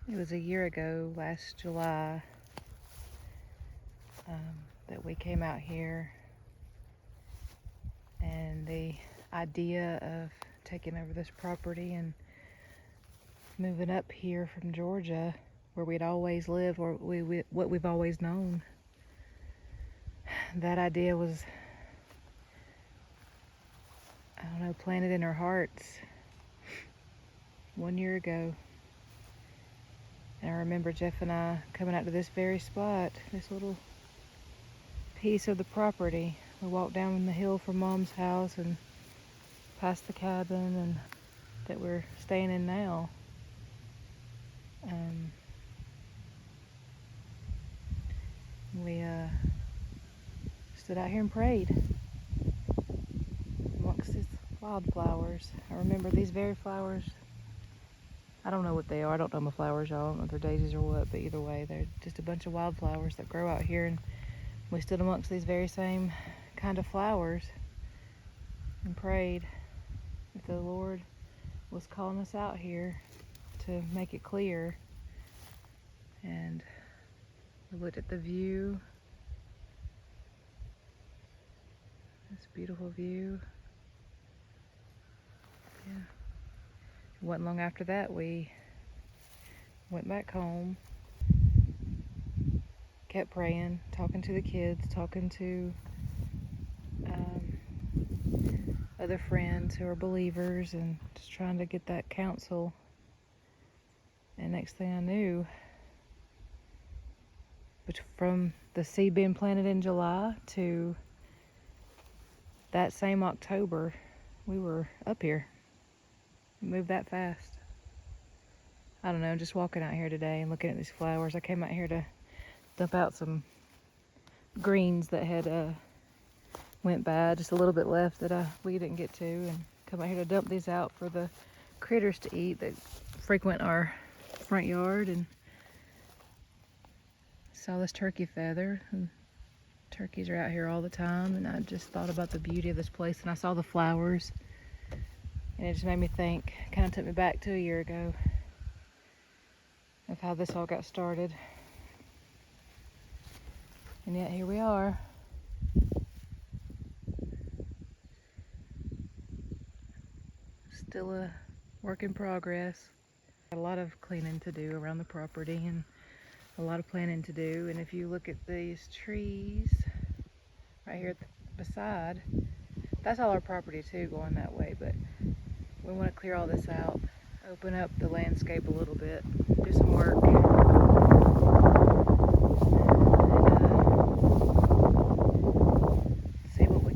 It was a year ago, last July, that we came out here, and the idea of taking over this property and moving up here from Georgia, where we'd always lived, or what we've always known, that idea was, I don't know, planted in our hearts 1 year ago. And I remember Jeff and I coming out to this very spot, this little piece of the property. We walked down the hill from Mom's house and past the cabin and that we're staying in now. We stood out here and prayed amongst these wildflowers. I remember these very flowers. I don't know what they are. I don't know my flowers, y'all. I don't know if they're daisies or what, but either way, they're just a bunch of wildflowers that grow out here, and we stood amongst these very same kind of flowers and prayed if the Lord was calling us out here to make it clear. And we looked at the view, this beautiful view. Yeah. It wasn't long after that we went back home, kept praying, talking to the kids, talking to other friends who are believers, and just trying to get that counsel. And next thing I knew, from the seed being planted in July to that same October, we were up here. We moved that fast. I don't know, just walking out here today and looking at these flowers. I came out here to dump out some greens that had went bad, just a little bit left that we didn't get to, and come out here to dump these out for the critters to eat that frequent our front yard. And saw this turkey feather, and turkeys are out here all the time, and I just thought about the beauty of this place, and I saw the flowers, and it just made me think, kind of took me back to a year ago of how this all got started. And yet here we are. Still a work in progress. Got a lot of cleaning to do around the property and a lot of planning to do. And if you look at these trees right here beside, that's all our property too, going that way. But we want to clear all this out, open up the landscape a little bit, do some work. See what we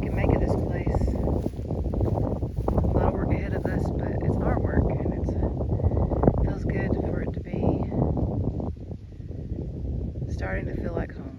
can make of this place. A lot of work ahead of us, but it's our work, and it feels good for it to be starting to feel like home.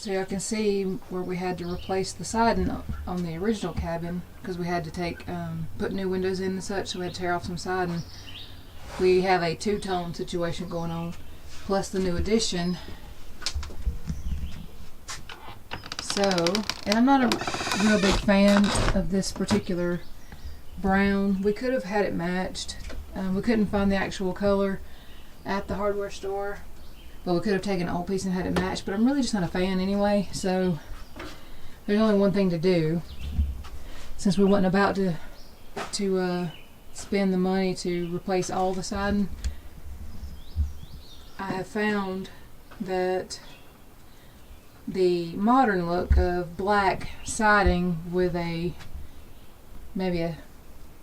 So y'all can see where we had to replace the siding on the original cabin because we had to put new windows in and such, so we had to tear off some siding. We have a two-tone situation going on, plus the new addition. So, and I'm not a real big fan of this particular brown. We could have had it matched. We couldn't find the actual color at the hardware store, but we could have taken an old piece and had it matched. But I'm really just not a fan anyway, so there's only one thing to do. Since we wasn't about to spend the money to replace all the siding, I have found that the modern look of black siding with maybe a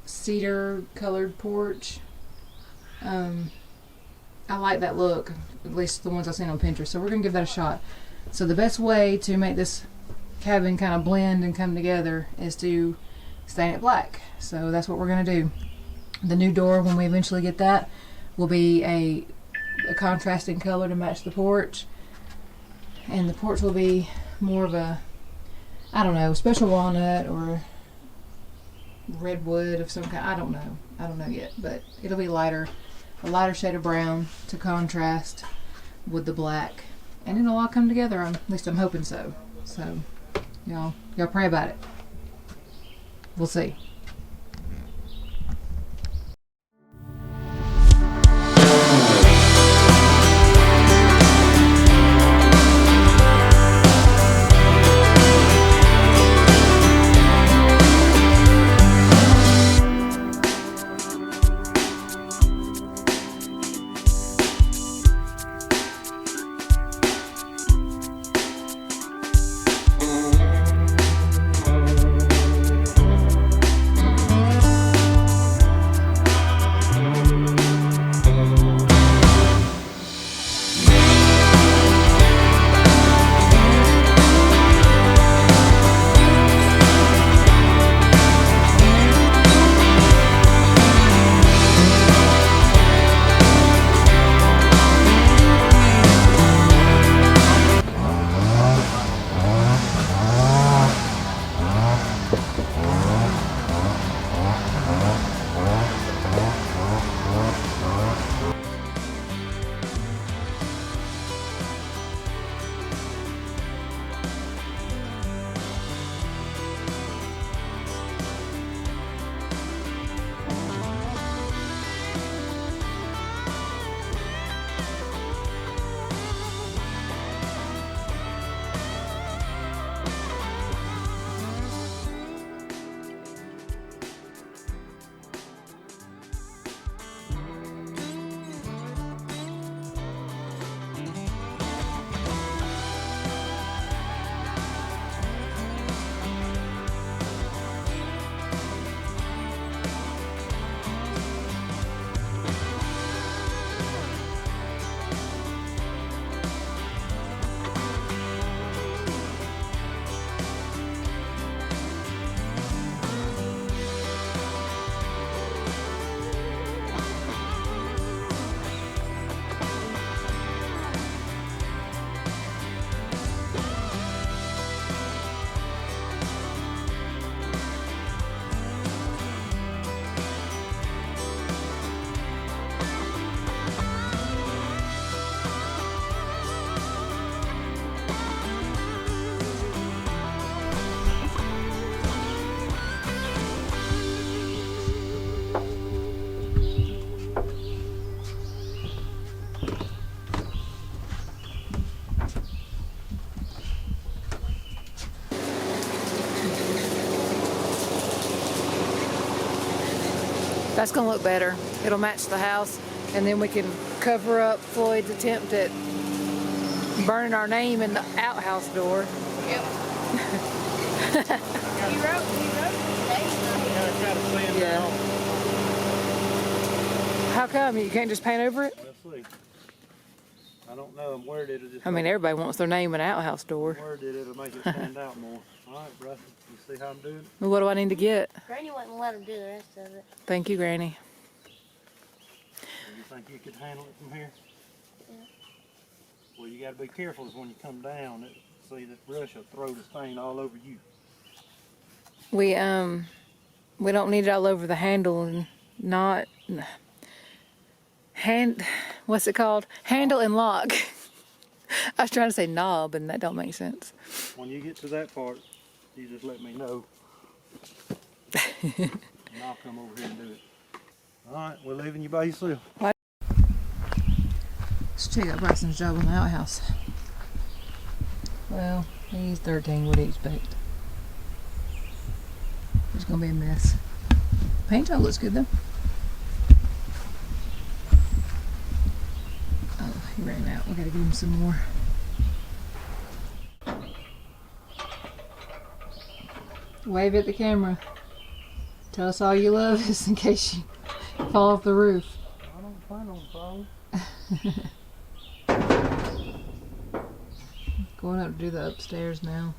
cedar colored porch, I like that look, at least the ones I've seen on Pinterest, so we're gonna give that a shot. So the best way to make this cabin kind of blend and come together is to stain it black. So that's what we're gonna do. The new door, when we eventually get that, will be a contrasting color to match the porch, and the porch will be more of a, I don't know, special walnut or redwood of some kind. I don't know yet, but it'll be a lighter shade of brown to contrast with the black, and it'll all come together. At least I'm hoping so. So y'all pray about it. We'll see. That's gonna look better. It'll match the house, and then we can cover up Floyd's attempt at burning our name in the outhouse door. Yep. He wrote today. Yeah. How come? You can't just paint over it? Let's see. I don't know. I'm worried it'll just... I mean, everybody wants their name in an outhouse door. I'm worried it'll make it stand out more. All right, Russell. You see how I'm doing it? Well, what do I need to get? Granny wouldn't let him do the rest of it. Thank you, Granny. Do you think you could handle it from here? Yeah. Well, you got to be careful is when you come down. See, this brush will throw the stain all over you. We don't need it all over the handle and not what's it called? Handle and lock. I was trying to say knob and that don't make sense. When you get to that part, you just let me know. And I'll come over here and do it. Alright, we're leaving you by yourself. Let's check out Bryson's job on the outhouse. Well, he's 13, what do you expect? It's gonna be a mess. Paint job looks good though. Oh, he ran out. We gotta give him some more. Wave at the camera. Tell us all you love us in case you fall off the roof. I don't plan on falling. Going up to do the upstairs now.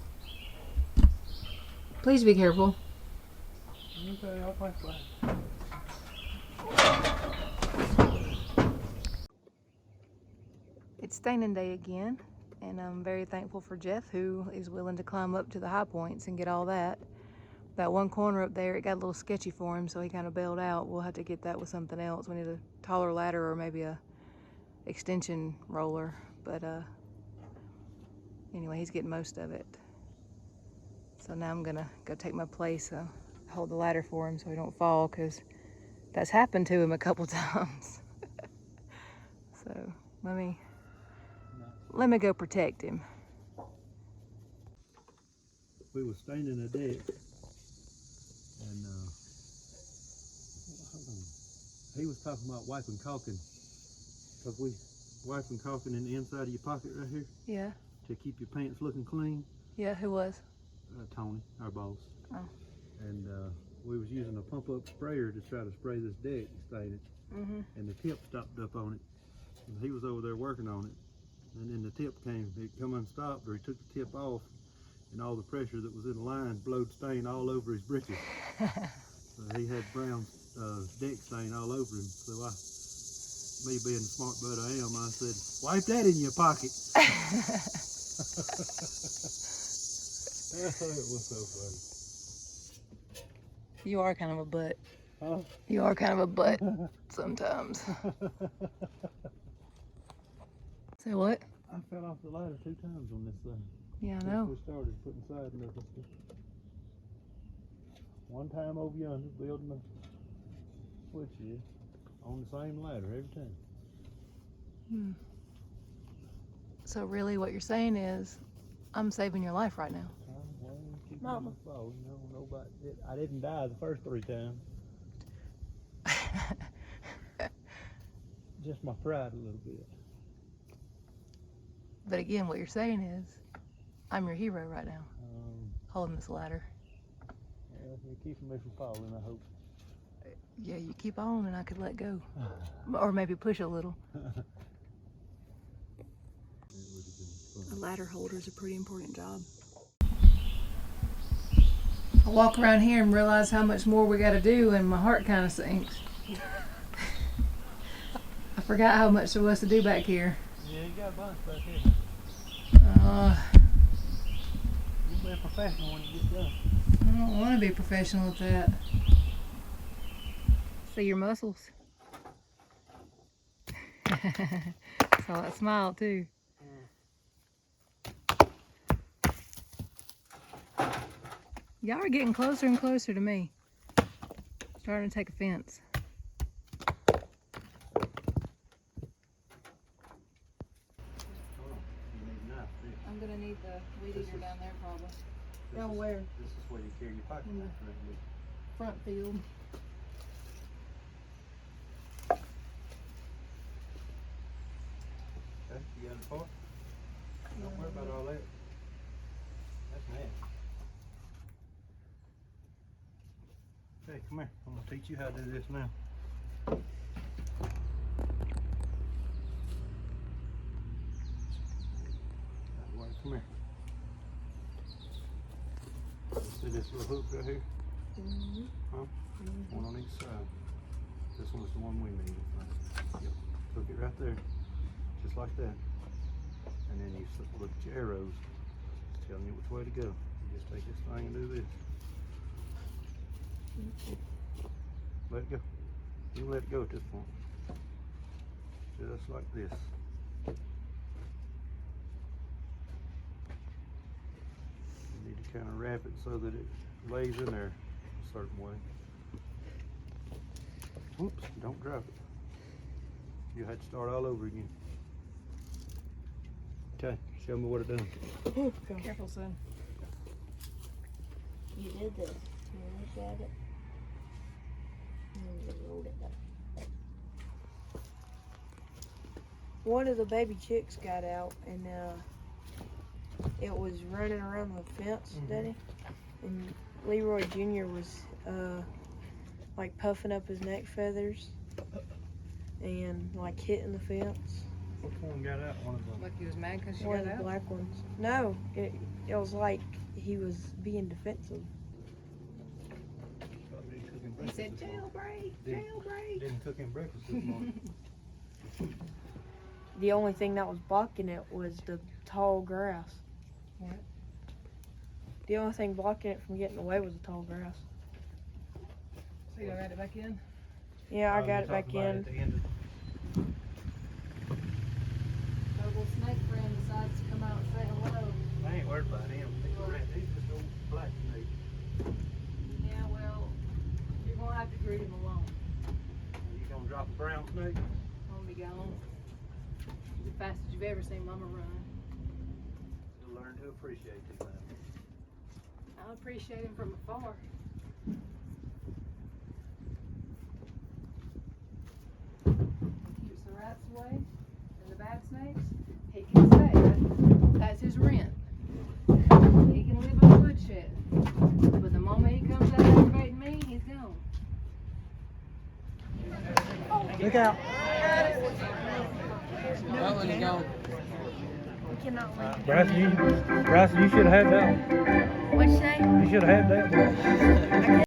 Please be careful. Okay, I'll play flat. It's staining day again, and I'm very thankful for Jeff, who is willing to climb up to the high points and get all that. That one corner up there, it got a little sketchy for him, so he kind of bailed out. We'll have to get that with something else. We need a taller ladder or maybe a extension roller, but anyway, he's getting most of it. So now I'm gonna go take my place, hold the ladder for him so he don't fall, because that's happened to him a couple times. So let me go protect him. We were staining the deck, and he was talking about wiping caulking, because we wiping caulking in the inside of your pocket right here. Yeah. To keep your pants looking clean. Yeah, who was? Tony, our boss. Oh. And we was using a pump up sprayer to try to spray this deck and stain it. And the tip stopped up on it. And he was over there working on it. And then the tip came, it come unstopped, or he took the tip off, and all the pressure that was in the line blowed stain all over his britches. So he had brown deck stain all over him. So me being the smart butt I am, I said, wipe that in your pocket. It was so funny. You are kind of a butt. Huh? You are kind of a butt sometimes. Say what? I fell off the ladder 2 times on this thing. Yeah, I Since know. we started putting siding up. One time over yonder, building the switchhead on the same ladder every time. So really what you're saying is, I'm saving your life right now. Mama. I didn't die the first 3 times. Just my pride a little bit. But again, what you're saying is, I'm your hero right now, holding this ladder. Well, you're keeping me from falling, I hope. Yeah, you keep on and I could let go. Or maybe push a little. A ladder holder is a pretty important job. I walk around here and realize how much more we got to do, and my heart kind of sinks. I forgot how much there was to do back here. Yeah, you got a bunch back here. You'll be a professional when you get done. I don't want to be professional at that. See your muscles. Saw that smile too. Y'all are getting closer and closer to me. Starting to take offense. I'm gonna need the weed eater down there probably. Down where? This is where you carry your pocket knife right here. Front field. Okay, you got it for? Don't worry about all that. That's mad. Okay, come here. I'm gonna teach you how to do this now. That way, come here. See this little hook right here? Huh? One on each side. This one's the one we need. Yep. Hook it right there, just like that. And then you look at your arrows. telling you which way to go. You just take this thing and do this. Let it go. You let it go at this point. Just like this. You need to kind of wrap it so that it lays in there a certain way. Whoops, don't drop it. You had to start all over again. Okay, show me what it done. Careful, son. You did this. You look at it. And you rolled it up. One of the baby chicks got out and it was running around the fence, Daddy. And Leroy Jr. was like puffing up his neck feathers and like hitting the fence. Which one got out? One of them. Like he was mad because she One got of the out? black ones. No, it was like he was being defensive. He said, jailbreak, Didn't- jailbreak. Didn't cook him breakfast this morning. The only thing that was blocking it was the tall grass. What? The only thing blocking it from getting away was the tall grass. So you got it back in? Yeah, I Oh, got you're it back talking about in. at the end of- Little snake friend decides to come out and say hello. I ain't worried about him. He's just old black snake. Yeah, well, you're gonna have to greet him alone. You gonna drop a brown snake? I'm gonna be gone. The fastest you've ever seen Mama run. You'll learn to appreciate these things. I appreciate him from afar. He keeps the rats away and the bad snakes. He can stay. That's his rent. He can live in the woodshed. But the moment he comes out aggravating me, he's gone. Look out. That one's gone. We cannot leave. Bryson, you should have had that one. What'd you say? You should have had that one. I